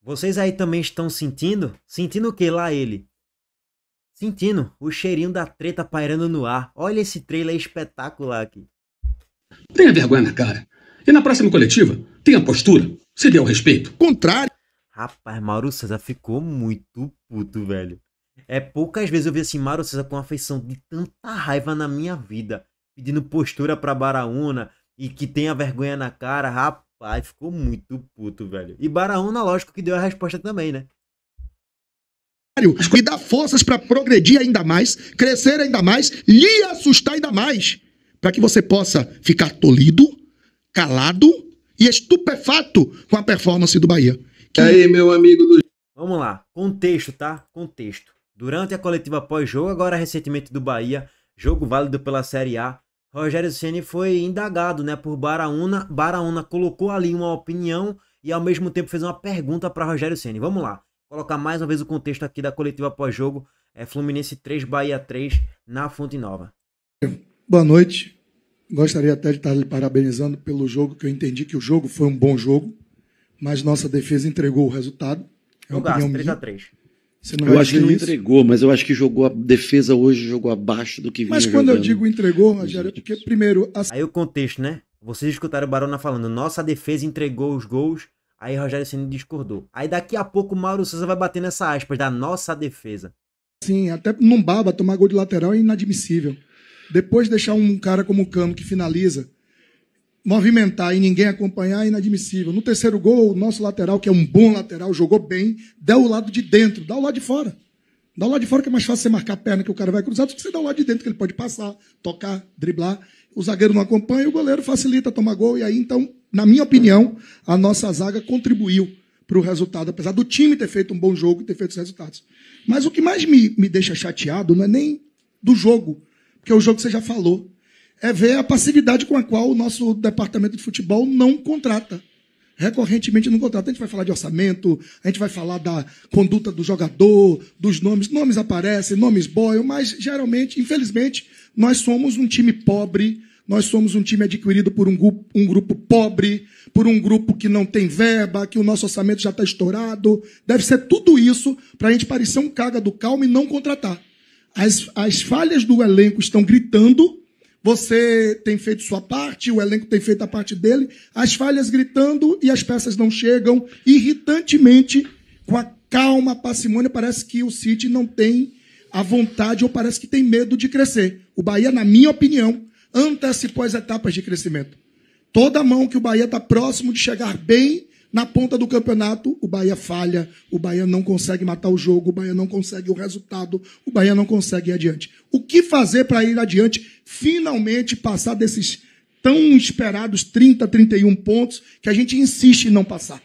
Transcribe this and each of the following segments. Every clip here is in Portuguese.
Vocês aí também estão sentindo? Sentindo o que lá ele? Sentindo o cheirinho da treta pairando no ar. Olha esse trailer espetacular aqui. Tenha vergonha na cara. E na próxima coletiva, tenha postura. Se dê ao respeito. Contrário. Rapaz, Mauro César ficou muito puto, velho. É poucas vezes eu vi assim, Mauro César com uma feição de tanta raiva na minha vida. Pedindo postura pra Baraúna e que tenha vergonha na cara. Rapaz, ficou muito puto, velho. E Baraúna, lógico que deu a resposta também, né? E dar forças para progredir ainda mais, crescer ainda mais, lhe assustar ainda mais, para que você possa ficar tolhido, calado e estupefato com a performance do Bahia. E aí, meu amigo do... Vamos lá, contexto, tá? Contexto. Durante a coletiva pós-jogo, agora recentemente do Bahia, jogo válido pela Série A, Rogério Ceni foi indagado, né, por Baraúna. Baraúna colocou ali uma opinião e ao mesmo tempo fez uma pergunta para Rogério Ceni. Vamos lá. Colocar mais uma vez o contexto aqui da coletiva pós-jogo. Fluminense 3, Bahia 3, na Fonte Nova. Boa noite. Gostaria até de estar lhe parabenizando pelo jogo, que eu entendi que o jogo foi um bom jogo, mas nossa defesa entregou o resultado. Jogaço, 3x3. Eu acho que não entregou, mas eu acho que jogou a defesa hoje, jogou abaixo do que vinha jogando. Mas quando eu digo entregou, Rogério, é porque primeiro... Aí o contexto, né? Vocês escutaram o Baraúna falando, nossa defesa entregou os gols... Aí Rogério Ceni discordou. Aí daqui a pouco o Mauro César vai bater nessa aspas da nossa defesa. Sim, até não baba, tomar gol de lateral é inadmissível. Depois deixar um cara como o Cano que finaliza, movimentar e ninguém acompanhar é inadmissível. No terceiro gol, o nosso lateral, que é um bom lateral, jogou bem, deu o lado de dentro, dá o lado de fora. Dá o lado de fora que é mais fácil você marcar a perna que o cara vai cruzar do que você dá o lado de dentro que ele pode passar, tocar, driblar. O zagueiro não acompanha, o goleiro facilita tomar gol. E aí, então, na minha opinião, a nossa zaga contribuiu para o resultado, apesar do time ter feito um bom jogo e ter feito os resultados. Mas o que mais me deixa chateado não é nem do jogo, porque o jogo você já falou, é ver a passividade com a qual o nosso departamento de futebol não contrata. Recorrentemente não contrata. A gente vai falar de orçamento, a gente vai falar da conduta do jogador, dos nomes. Nomes aparecem, nomes boiam, mas geralmente, infelizmente, nós somos um time pobre, nós somos um time adquirido por um grupo pobre, por um grupo que não tem verba, que o nosso orçamento já está estourado. Deve ser tudo isso para a gente parecer um caga do calmo e não contratar. As falhas do elenco estão gritando. Você tem feito sua parte, o elenco tem feito a parte dele, as falhas gritando e as peças não chegam. Irritantemente, com a calma, a parcimônia, parece que o City não tem a vontade ou parece que tem medo de crescer. O Bahia, na minha opinião, antecipou as etapas de crescimento. Toda mão que o Bahia está próximo de chegar bem na ponta do campeonato, o Bahia falha, o Bahia não consegue matar o jogo, o Bahia não consegue o resultado, o Bahia não consegue ir adiante. O que fazer para ir adiante, finalmente passar desses tão esperados 30, 31 pontos que a gente insiste em não passar?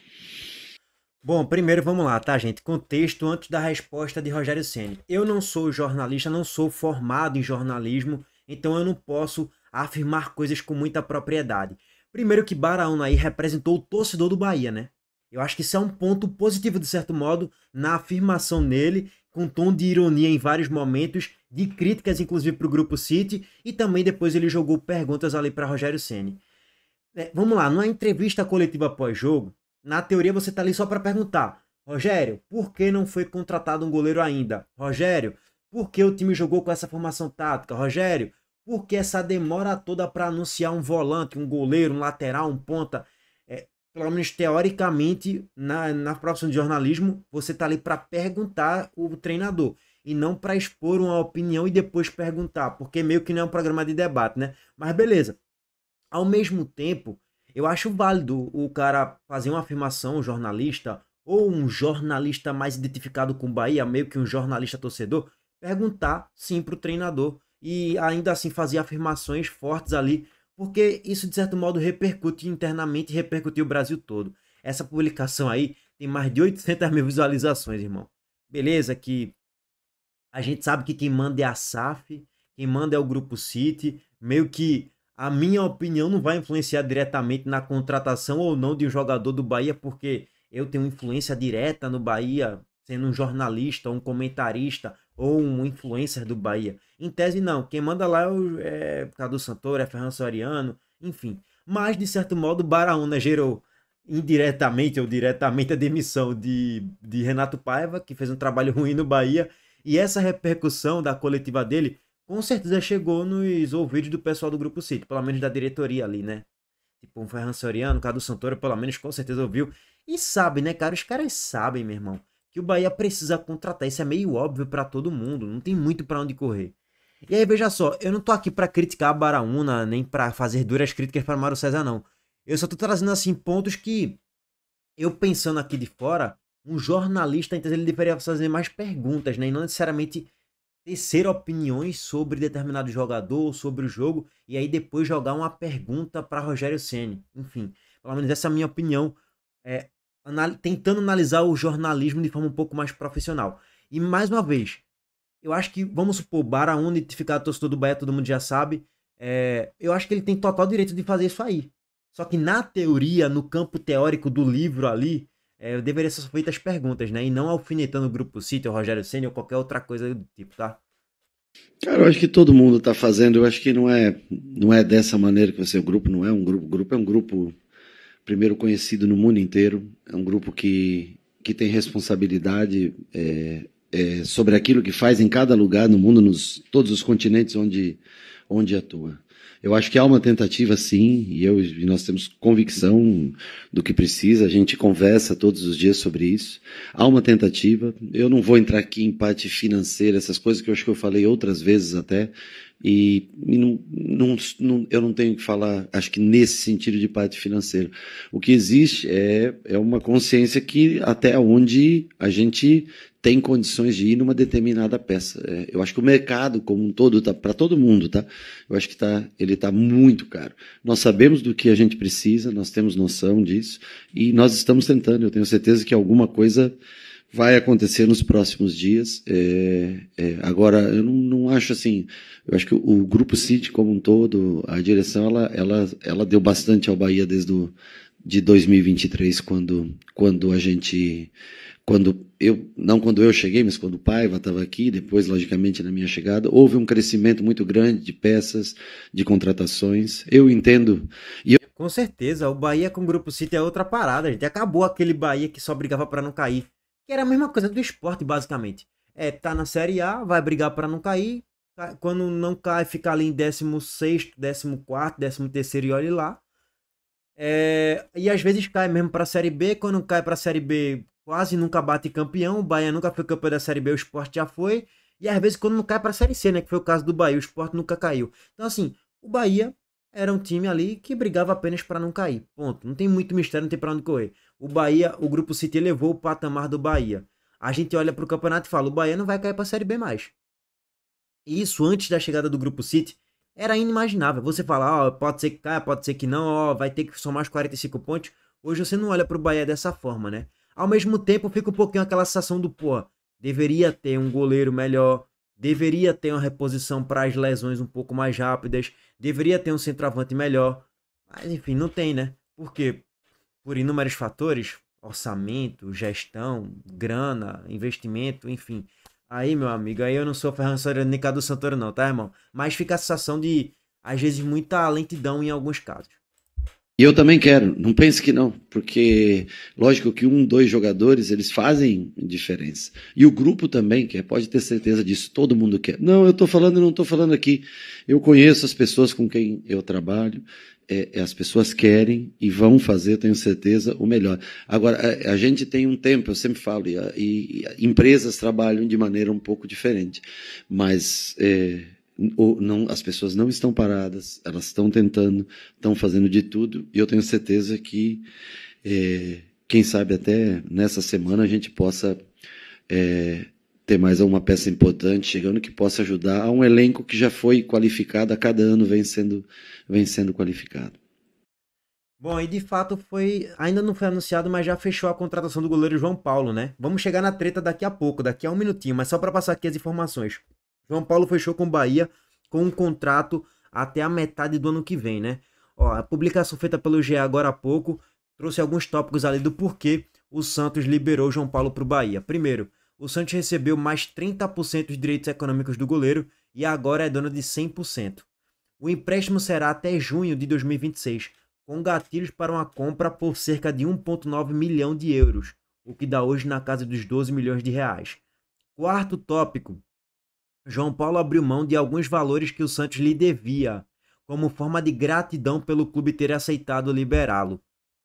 Bom, primeiro vamos lá, tá, gente? Contexto antes da resposta de Rogério Ceni. Eu não sou jornalista, não sou formado em jornalismo, então eu não posso afirmar coisas com muita propriedade. Primeiro que Baraúna aí representou o torcedor do Bahia, né? Eu acho que isso é um ponto positivo, de certo modo, na afirmação nele, com tom de ironia em vários momentos, de críticas inclusive para o Grupo City, e também depois ele jogou perguntas ali para Rogério Ceni. Vamos lá, numa entrevista coletiva pós-jogo, na teoria você tá ali só para perguntar, Rogério, por que não foi contratado um goleiro ainda? Rogério, por que o time jogou com essa formação tática? Rogério, por que essa demora toda para anunciar um volante, um goleiro, um lateral, um ponta? Pelo menos teoricamente, na profissão de jornalismo, você tá ali para perguntar o treinador e não para expor uma opinião e depois perguntar, porque meio que não é um programa de debate, né? Mas beleza. Ao mesmo tempo, eu acho válido o cara fazer uma afirmação, um jornalista, ou um jornalista mais identificado com o Bahia, meio que um jornalista torcedor, perguntar sim para o treinador e ainda assim fazer afirmações fortes ali, porque isso de certo modo repercute internamente e repercutiu o Brasil todo. Essa publicação aí tem mais de 800 mil visualizações, irmão. Beleza que a gente sabe que quem manda é a SAF, quem manda é o Grupo City, meio que a minha opinião não vai influenciar diretamente na contratação ou não de um jogador do Bahia, porque eu tenho influência direta no Bahia, sendo um jornalista, um comentarista ou um influencer do Bahia. Em tese, não. Quem manda lá é Cadu Santoro, é Ferran Soriano, enfim. Mas, de certo modo, Baraúna gerou indiretamente ou diretamente a demissão de Renato Paiva, que fez um trabalho ruim no Bahia, e essa repercussão da coletiva dele com certeza chegou nos ouvidos do pessoal do Grupo City, pelo menos da diretoria ali, né? Tipo, o Ferran Soriano, o Cadu Santoro, pelo menos com certeza ouviu. E sabe, né, cara? Os caras sabem, meu irmão, que o Bahia precisa contratar. Isso é meio óbvio pra todo mundo, não tem muito pra onde correr. E aí, veja só, eu não tô aqui pra criticar a Baraúna, nem pra fazer duras críticas para Mário César, não. Eu só tô trazendo, assim, pontos que eu pensando aqui de fora, um jornalista, então ele deveria fazer mais perguntas, né? E não necessariamente tecer opiniões sobre determinado jogador, sobre o jogo, e aí depois jogar uma pergunta para Rogério Ceni. Enfim, pelo menos essa é a minha opinião, é, tentando analisar o jornalismo de forma um pouco mais profissional. E mais uma vez, eu acho que, vamos supor, Baraúna identificar torcedor do Bahia, todo mundo já sabe, eu acho que ele tem total direito de fazer isso aí. Só que na teoria, no campo teórico do livro ali, deveria ser feitas perguntas, né? E não alfinetando o Grupo City, o Rogério Ceni ou qualquer outra coisa do tipo, tá? Cara, eu acho que todo mundo está fazendo. Eu acho que não é dessa maneira que o grupo não é um grupo. O grupo é um grupo, primeiro, conhecido no mundo inteiro. É um grupo que tem responsabilidade sobre aquilo que faz em cada lugar no mundo, todos os continentes onde atua. Eu acho que há uma tentativa, sim, e nós temos convicção do que precisa, a gente conversa todos os dias sobre isso. Há uma tentativa, eu não vou entrar aqui em parte financeira, essas coisas que eu acho que eu falei outras vezes até, e eu não tenho que falar, acho que nesse sentido de parte financeira. O que existe é uma consciência que até onde a gente tem condições de ir numa determinada peça. Eu acho que o mercado como um todo, para todo mundo, tá? Eu acho que ele está muito caro. Nós sabemos do que a gente precisa, nós temos noção disso, e nós estamos tentando. Eu tenho certeza que alguma coisa vai acontecer nos próximos dias. Agora, eu não acho assim. Eu acho que o Grupo City como um todo, a direção, ela deu bastante ao Bahia desde de 2023, quando a gente... não quando eu cheguei, mas quando o Paiva estava aqui, depois, logicamente, na minha chegada, houve um crescimento muito grande de peças, de contratações. Eu entendo. Com certeza, o Bahia com o Grupo City é outra parada, gente. Acabou aquele Bahia que só brigava para não cair. Que era a mesma coisa do esporte, basicamente. Tá na Série A, vai brigar para não cair. Quando não cai, fica ali em 16º, 14º, 13º e olhe lá. E às vezes cai mesmo para a Série B. Quando cai para a Série B, quase nunca bate campeão. O Bahia nunca foi campeão da Série B, o Sport já foi. E às vezes quando não cai para a Série C, né? Que foi o caso do Bahia, o Sport nunca caiu. Então assim, o Bahia era um time ali que brigava apenas para não cair. Ponto. Não tem muito mistério, não tem para onde correr. O Bahia, o Grupo City elevou o patamar do Bahia. A gente olha para o campeonato e fala, o Bahia não vai cair para a Série B mais. E isso antes da chegada do Grupo City era inimaginável. Você fala, pode ser que caia, pode ser que não, vai ter que somar os 45 pontos. Hoje você não olha pro Bahia dessa forma, né? Ao mesmo tempo fica um pouquinho aquela sensação do, deveria ter um goleiro melhor, deveria ter uma reposição para as lesões um pouco mais rápidas, deveria ter um centroavante melhor. Mas enfim, não tem, né? Por quê? Por inúmeros fatores, orçamento, gestão, grana, investimento, enfim. Aí, meu amigo, aí eu não sou Ferran Soriano nem Cadu Santoro não, tá, irmão? Mas fica a sensação de, às vezes, muita lentidão em alguns casos. E eu também quero, não pense que não, porque lógico que 2 jogadores, eles fazem diferença. E o grupo também quer, pode ter certeza disso, todo mundo quer. Não, não estou falando aqui. Eu conheço as pessoas com quem eu trabalho, as pessoas querem e vão fazer, tenho certeza, o melhor. Agora, a gente tem um tempo, eu sempre falo, e empresas trabalham de maneira um pouco diferente, mas... as pessoas não estão paradas, elas estão tentando, estão fazendo de tudo, e eu tenho certeza que, quem sabe até nessa semana a gente possa ter mais uma peça importante chegando que possa ajudar a um elenco que já foi qualificado, a cada ano vem sendo qualificado. Bom, e de fato ainda não foi anunciado, mas já fechou a contratação do goleiro João Paulo, né? Vamos chegar na treta daqui a pouco, daqui a um minutinho, mas só para passar aqui as informações. João Paulo fechou com o Bahia com um contrato até a metade do ano que vem, né? A publicação feita pelo GE agora há pouco trouxe alguns tópicos ali do porquê o Santos liberou o João Paulo para o Bahia. Primeiro, o Santos recebeu mais 30% dos direitos econômicos do goleiro e agora é dono de 100%. O empréstimo será até junho de 2026, com gatilhos para uma compra por cerca de 1,9 milhão de euros, o que dá hoje na casa dos 12 milhões de reais. Quarto tópico. João Paulo abriu mão de alguns valores que o Santos lhe devia, como forma de gratidão pelo clube ter aceitado liberá-lo.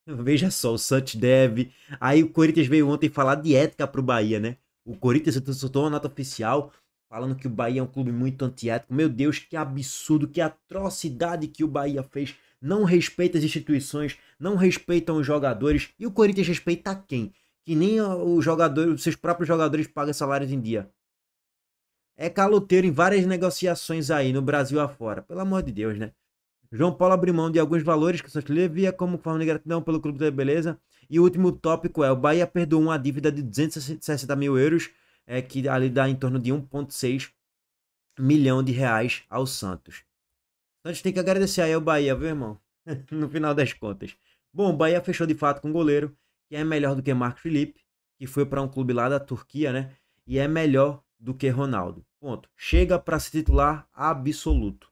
Veja só, o Santos deve. Aí o Corinthians veio ontem falar de ética pro Bahia, né? O Corinthians soltou uma nota oficial falando que o Bahia é um clube muito antiético. Meu Deus, que absurdo, que atrocidade que o Bahia fez. Não respeita as instituições, não respeitam os jogadores. E o Corinthians respeita quem? Que nem os jogadores, os seus próprios jogadores pagam salários em dia. É caloteiro em várias negociações aí no Brasil afora. Pelo amor de Deus, né? João Paulo abriu mão de alguns valores que o Santos devia como forma de gratidão pelo clube da beleza. E o último tópico é: o Bahia perdoou uma dívida de 260 mil euros, que ali dá em torno de 1,6 milhão de reais ao Santos. O Santos tem que agradecer aí ao Bahia, viu, irmão? No final das contas. Bom, o Bahia fechou de fato com um goleiro que é melhor do que Marcos Felipe, que foi para um clube lá da Turquia, né? E é melhor do que Ronaldo. Ponto. Chega para se titular absoluto.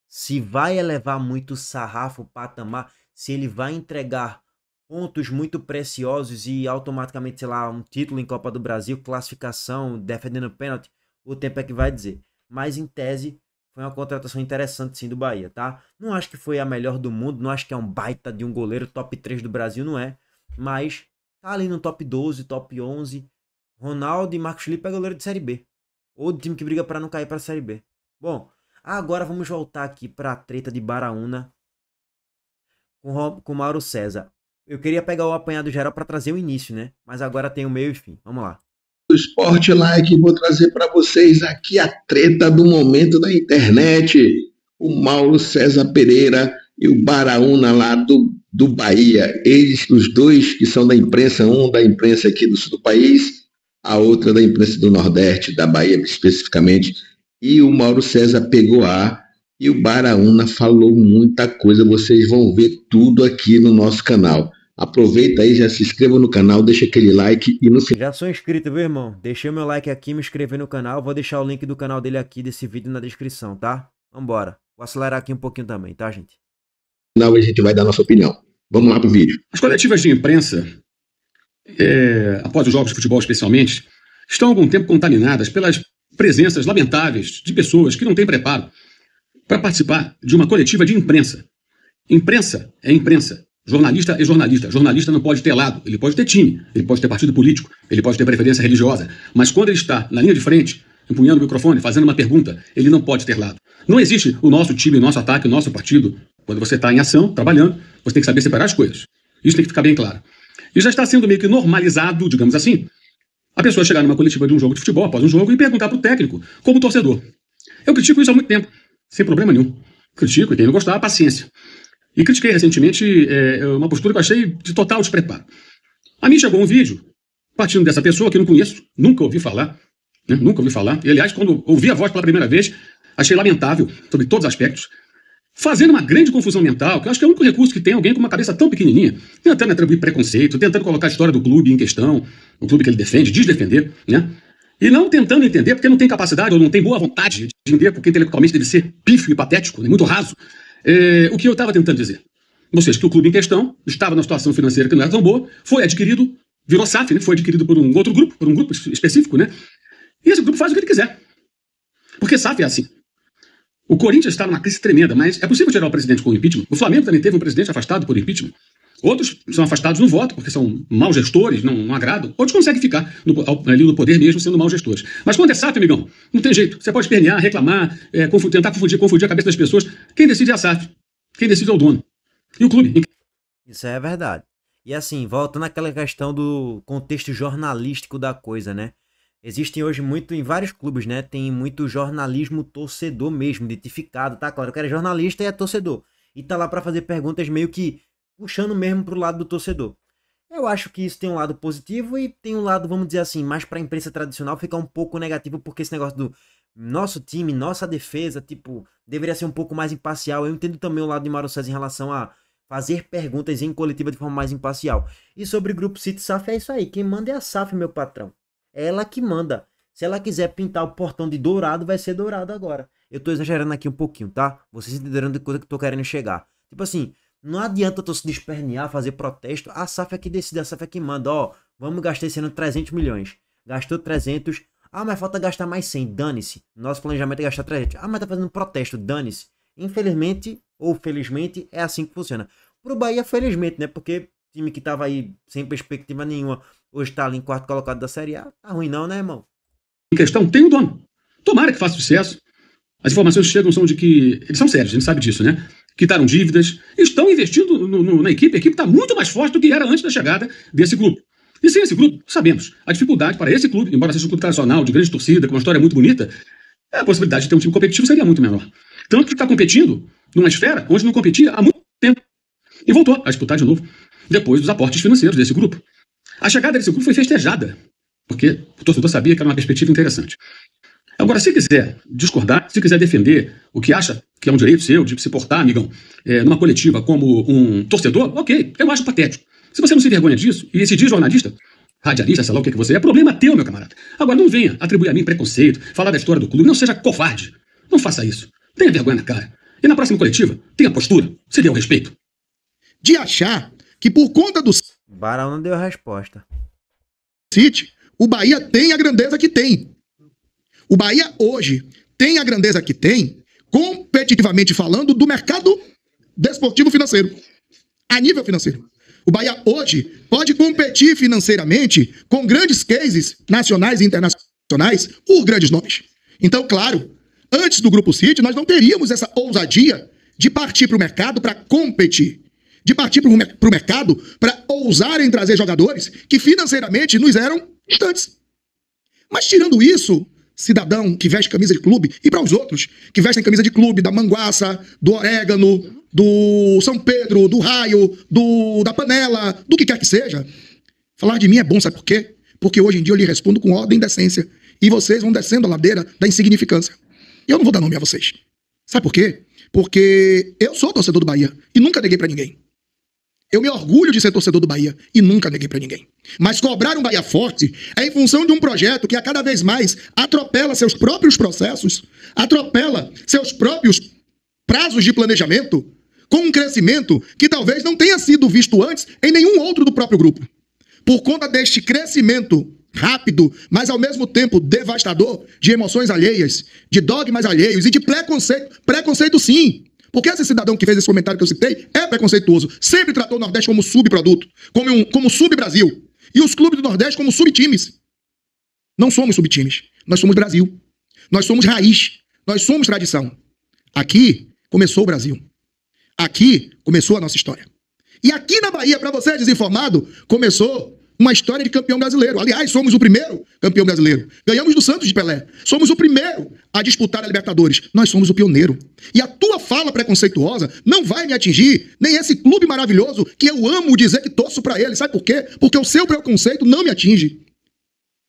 Se vai elevar muito o sarrafo, o patamar, se ele vai entregar pontos muito preciosos e automaticamente, sei lá, um título em Copa do Brasil, classificação, defendendo pênalti, o tempo é que vai dizer. Mas em tese, foi uma contratação interessante sim do Bahia, tá? Não acho que foi a melhor do mundo, não acho que é um baita de um goleiro, top 3 do Brasil, não é. Mas tá ali no top 12, top 11. Ronaldo e Marcos Felipe é goleiro de Série B. Ou do time que briga para não cair para a Série B. Bom, agora vamos voltar aqui para a treta de Baraúna com Mauro César. Eu queria pegar o apanhado geral para trazer o início, né? Mas agora tem o meio e fim. Vamos lá. Esporte Like, vou trazer para vocês aqui a treta do momento da internet. O Mauro César Pereira e o Baraúna lá do Bahia. Eles, os dois que são da imprensa, um da imprensa aqui do sul do país, a outra da imprensa do Nordeste, da Bahia especificamente. E o Mauro César pegou e o Baraúna falou muita coisa. Vocês vão ver tudo aqui no nosso canal. Aproveita aí, já se inscreva no canal, deixa aquele like e no final... Já sou inscrito, viu, irmão? Deixei meu like aqui, me inscrever no canal. Vou deixar o link do canal dele aqui, desse vídeo, na descrição, tá? Vambora. Vou acelerar aqui um pouquinho também, tá, gente? No final a gente vai dar nossa opinião. Vamos lá pro vídeo. As coletivas de imprensa, após os jogos de futebol especialmente, estão há algum tempo contaminadas pelas presenças lamentáveis de pessoas que não têm preparo para participar de uma coletiva de imprensa. Imprensa é imprensa. Jornalista é jornalista. Jornalista não pode ter lado, ele pode ter time, ele pode ter partido político, ele pode ter preferência religiosa. Mas quando ele está na linha de frente, empunhando o microfone, fazendo uma pergunta, ele não pode ter lado. Não existe o nosso time, o nosso ataque, o nosso partido. Quando você está em ação, trabalhando, você tem que saber separar as coisas. Isso tem que ficar bem claro. E já está sendo meio que normalizado, digamos assim, a pessoa chegar numa coletiva de um jogo de futebol, após um jogo, e perguntar para o técnico, como torcedor. Eu critico isso há muito tempo, sem problema nenhum. Critico, e quem não gostar, paciência. E critiquei recentemente uma postura que eu achei de total despreparo. A mim chegou um vídeo, partindo dessa pessoa que eu não conheço, nunca ouvi falar, né? Nunca ouvi falar. E, aliás, quando ouvi a voz pela primeira vez, achei lamentável, sobre todos os aspectos, fazendo uma grande confusão mental, que eu acho que é o único recurso que tem alguém com uma cabeça tão pequenininha, tentando atribuir preconceito, tentando colocar a história do clube em questão, o clube que ele defende, desdefender, né? E não tentando entender, porque não tem capacidade ou não tem boa vontade de entender, porque intelectualmente deve ser pífio e patético, né? Muito raso. O que eu estava tentando dizer. Ou seja, que o clube em questão estava numa situação financeira que não era tão boa, foi adquirido, virou SAF, né? Foi adquirido por um outro grupo, por um grupo específico, né? E esse grupo faz o que ele quiser. Porque SAF é assim. O Corinthians está numa crise tremenda, mas é possível tirar o presidente com impeachment. O Flamengo também teve um presidente afastado por impeachment. Outros são afastados no voto, porque são maus gestores, não agradam. Outros conseguem ficar ali no poder mesmo sendo maus gestores. Mas quando é SAF, amigão, não tem jeito. Você pode espernear, reclamar, tentar confundir a cabeça das pessoas. Quem decide é a SAF. Quem decide é o dono. E o clube. Isso é verdade. E assim, voltando àquela questão do contexto jornalístico da coisa, né? Existem hoje muito, em vários clubes, né? Tem muito jornalismo torcedor mesmo, identificado, tá? Claro, o cara é jornalista e é torcedor. E tá lá pra fazer perguntas meio que puxando mesmo pro lado do torcedor. Eu acho que isso tem um lado positivo e tem um lado, vamos dizer assim, mais pra imprensa tradicional fica um pouco negativo, porque esse negócio do nosso time, nossa defesa, tipo, deveria ser um pouco mais imparcial. Eu entendo também o lado de Mauro César em relação a fazer perguntas em coletiva de forma mais imparcial. E sobre o Grupo City SAF é isso aí, quem manda é a SAF, meu patrão. É ela que manda. Se ela quiser pintar o portão de dourado, vai ser dourado agora. Eu tô exagerando aqui um pouquinho, tá? Vocês entenderam de coisa que eu tô querendo chegar. Tipo assim, Não adianta tu se despernear, fazer protesto. A SAF é que decide, a SAF é que manda. Ó, vamos gastar esse ano 300 milhões. Gastou 300. Ah, mas falta gastar mais 100. Dane-se. Nosso planejamento é gastar 300. Ah, mas tá fazendo protesto. Dane-se. Infelizmente, ou felizmente, é assim que funciona. Pro Bahia, felizmente, né? Porque o time que tava aí sem perspectiva nenhuma, hoje tá ali em quarto colocado da Série A. Tá ruim não, né, irmão? Em questão, tem o dono. Tomara que faça sucesso. As informações que chegam são de que eles são sérios, a gente sabe disso, né? Quitaram dívidas, estão investindo na equipe. A equipe está muito mais forte do que era antes da chegada desse grupo. E sem esse grupo, sabemos, a dificuldade para esse clube, embora seja um clube tradicional, de grande torcida, com uma história muito bonita, a possibilidade de ter um time competitivo seria muito menor. Tanto que está competindo numa esfera onde não competia há muito tempo. E voltou a disputar de novo, depois dos aportes financeiros desse grupo. A chegada desse grupo foi festejada, porque o torcedor sabia que era uma perspectiva interessante. Agora, se quiser discordar, se quiser defender o que acha que é um direito seu de se portar, amigão, numa coletiva como um torcedor, ok, eu acho patético. Se você não se vergonha disso, e se diz jornalista, radialista, sei lá o que você é problema teu, meu camarada. Agora, não venha atribuir a mim preconceito, falar da história do clube, não seja covarde. Não faça isso. Tenha vergonha na cara. E na próxima coletiva, tenha postura, se dê o respeito. De achar que por conta do Barão não deu a resposta. City, o Bahia tem a grandeza que tem. O Bahia hoje tem a grandeza que tem, competitivamente falando, do mercado desportivo financeiro, a nível financeiro. O Bahia hoje pode competir financeiramente com grandes cases nacionais e internacionais por grandes nomes. Então, claro, antes do Grupo City, nós não teríamos essa ousadia de partir para o mercado para competir, de partir para o mercado para ousar em trazer jogadores que financeiramente nos eram distantes. Mas tirando isso, cidadão que veste camisa de clube, e para os outros que vestem camisa de clube da Manguaça, do Orégano, do São Pedro, do Raio, da Panela, do que quer que seja, falar de mim é bom, sabe por quê? Porque hoje em dia eu lhe respondo com ordem e decência, e vocês vão descendo a ladeira da insignificância. E eu não vou dar nome a vocês. Sabe por quê? Porque eu sou torcedor do Bahia e nunca neguei para ninguém. Eu me orgulho de ser torcedor do Bahia e nunca neguei pra ninguém. Mas cobrar um Bahia forte é em função de um projeto que a cada vez mais atropela seus próprios processos, atropela seus próprios prazos de planejamento, com um crescimento que talvez não tenha sido visto antes em nenhum outro do próprio grupo. Por conta deste crescimento rápido, mas ao mesmo tempo devastador, de emoções alheias, de dogmas alheios e de preconceito. Preconceito sim. Porque esse cidadão que fez esse comentário que eu citei é preconceituoso. Sempre tratou o Nordeste como subproduto, como sub-Brasil. E os clubes do Nordeste como subtimes. Não somos subtimes. Nós somos Brasil. Nós somos raiz. Nós somos tradição. Aqui começou o Brasil. Aqui começou a nossa história. E aqui na Bahia, para você desinformado, começou uma história de campeão brasileiro. Aliás, somos o primeiro campeão brasileiro. Ganhamos do Santos de Pelé. Somos o primeiro a disputar a Libertadores. Nós somos o pioneiro. E a tua fala preconceituosa não vai me atingir, nem esse clube maravilhoso que eu amo dizer que torço pra ele. Sabe por quê? Porque o seu preconceito não me atinge.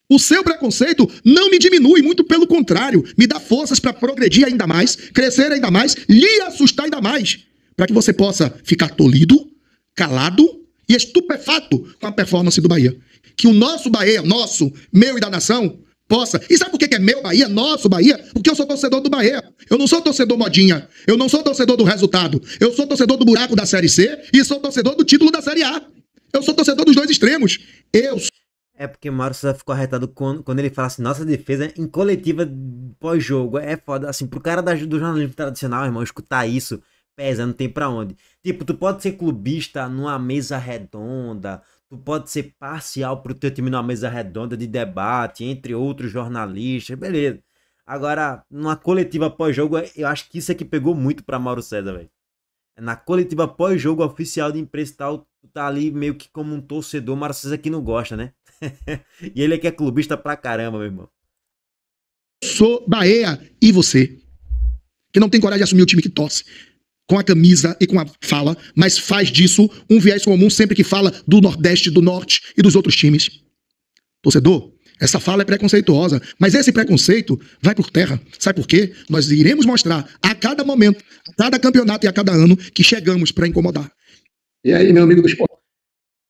O seu preconceito não me diminui, muito pelo contrário. Me dá forças para progredir ainda mais, crescer ainda mais, lhe assustar ainda mais. Para que você possa ficar tolhido, calado e estupefato com a performance do Bahia. Que o nosso Bahia, nosso, meu e da nação, possa... E sabe por que é meu Bahia, nosso Bahia? Porque eu sou torcedor do Bahia. Eu não sou torcedor modinha. Eu não sou torcedor do resultado. Eu sou torcedor do buraco da Série C e sou torcedor do título da Série A. Eu sou torcedor dos dois extremos. É porque o Mauro César ficou arretado quando ele fala assim, nossa defesa em coletiva pós-jogo. É foda. Assim, pro cara do jornalismo tradicional, irmão, escutar isso... pesa, não tem pra onde. Tipo, tu pode ser clubista numa mesa redonda, tu pode ser parcial pro teu time numa mesa redonda de debate, entre outros jornalistas, beleza. Agora, numa coletiva pós-jogo, eu acho que isso aqui pegou muito pra Mauro César, velho. Na coletiva pós-jogo oficial de imprensa e tal, tu tá ali meio que como um torcedor, Mauro César que não gosta, né? E ele é que é clubista pra caramba, meu irmão. Sou Bahia e você, que não tem coragem de assumir o time que torce, com a camisa e com a fala, mas faz disso um viés comum sempre que fala do Nordeste, do Norte e dos outros times. Torcedor, essa fala é preconceituosa, mas esse preconceito vai por terra. Sabe por quê? Nós iremos mostrar a cada momento, a cada campeonato e a cada ano que chegamos para incomodar. E aí, meu amigo do esporte?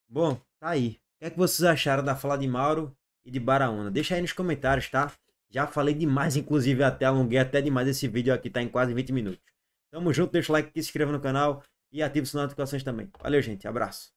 Bom, tá aí. O que é que vocês acharam da fala de Mauro e de Baraúna? Deixa aí nos comentários, tá? Já falei demais, inclusive até alonguei até demais esse vídeo aqui, tá em quase 20 minutos. Tamo junto, deixa o like aqui, se inscreva no canal e ative as notificações também. Valeu, gente. Abraço.